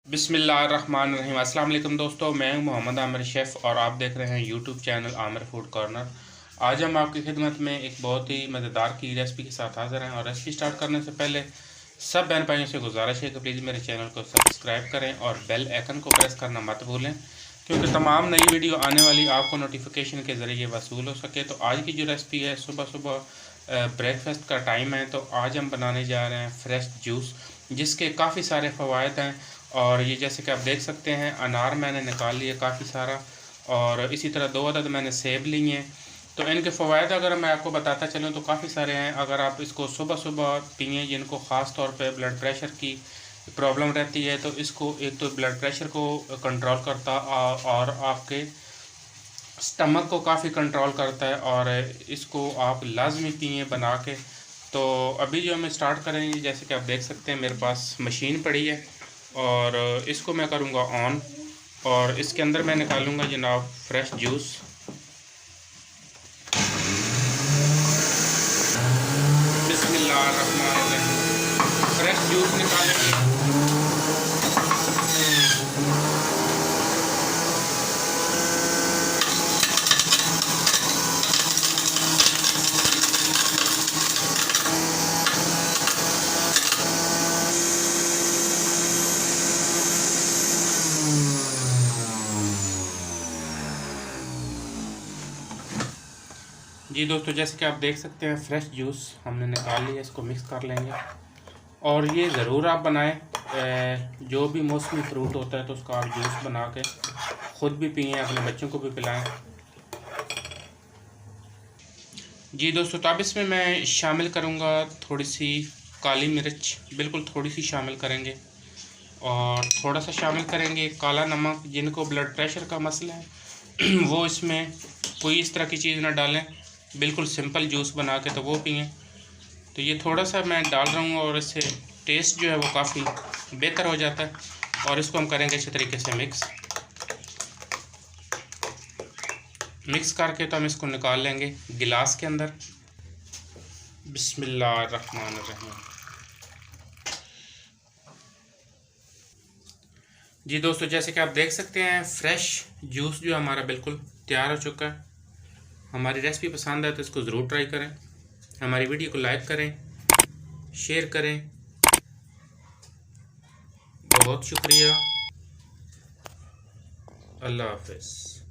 बिस्मिल्लाहिर्रहमानिर्रहीम। अस्सलाम वालेकुम दोस्तों, मैं हूं मोहम्मद आमिर शेफ़ और आप देख रहे हैं YouTube channel Aamir food corner. आज हम आपकी खिदमत में एक बहुत ही मज़ेदार की रेसिपी के साथ हाज़िर हैं। और रेसिपी स्टार्ट करने से पहले सब बहन भाइयों से गुजारिश है कि प्लीज़ मेरे चैनल को सब्सक्राइब करें और बेल आइकन को प्रेस करना मत भूलें, क्योंकि तमाम नई वीडियो आने वाली आपको नोटिफिकेशन के ज़रिए वसूल हो सके। तो आज की जो रेसिपी है, सुबह सुबह ब्रेकफास्ट का टाइम है, तो आज हम बनाने जा रहे हैं फ्रेश जूस, जिसके काफ़ी सारे फ़वाद हैं। और ये जैसे कि आप देख सकते हैं, अनार मैंने निकाल लिया काफ़ी सारा, और इसी तरह 2 अदद मैंने सेब लिए हैं। तो इनके फ़वाद अगर मैं आपको बताता चलूँ तो काफ़ी सारे हैं। अगर आप इसको सुबह सुबह पिएँ, जिनको ख़ास तौर पे ब्लड प्रेशर की प्रॉब्लम रहती है, तो इसको एक तो ब्लड प्रेशर को कंट्रोल करता और आपके स्टमक को काफ़ी कंट्रोल करता है, और इसको आप लाजमी पिएँ बना के। तो अभी जो हम स्टार्ट करेंगे, जैसे कि आप देख सकते हैं मेरे पास मशीन पड़ी है, और इसको मैं करूँगा ऑन, और इसके अंदर मैं निकालूँगा जनाब फ्रेश जूस। बिस्मिल्लाहिर्रहमानिर्रहीम। फ्रेश जूस निकालेंगे। जी दोस्तों, जैसे कि आप देख सकते हैं फ्रेश जूस हमने निकाल लिया, इसको मिक्स कर लेंगे। और ये ज़रूर आप बनाएं, जो भी मौसमी फ्रूट होता है तो उसका आप जूस बना के ख़ुद भी पिएँ, अपने बच्चों को भी पिलाएं। जी दोस्तों, तो अब इसमें मैं शामिल करूँगा थोड़ी सी काली मिर्च, बिल्कुल थोड़ी सी शामिल करेंगे, और थोड़ा सा शामिल करेंगे काला नमक। जिनको ब्लड प्रेशर का मसला है वो इसमें कोई इस तरह की चीज़ ना डालें, बिल्कुल सिंपल जूस बना के तो वो पिएँ। तो ये थोड़ा सा मैं डाल रहा हूँ, और इससे टेस्ट जो है वो काफ़ी बेहतर हो जाता है। और इसको हम करेंगे अच्छे तरीके से मिक्स करके, तो हम इसको निकाल लेंगे गिलास के अंदर। बिस्मिल्लाहिर्रहमानिर्रहीम। जी दोस्तों, जैसे कि आप देख सकते हैं फ्रेश जूस जो हमारा बिल्कुल तैयार हो चुका है। हमारी रेसिपी पसंद है तो इसको ज़रूर ट्राई करें। हमारी वीडियो को लाइक करें, शेयर करें। बहुत शुक्रिया। अल्लाह हाफ़िज़।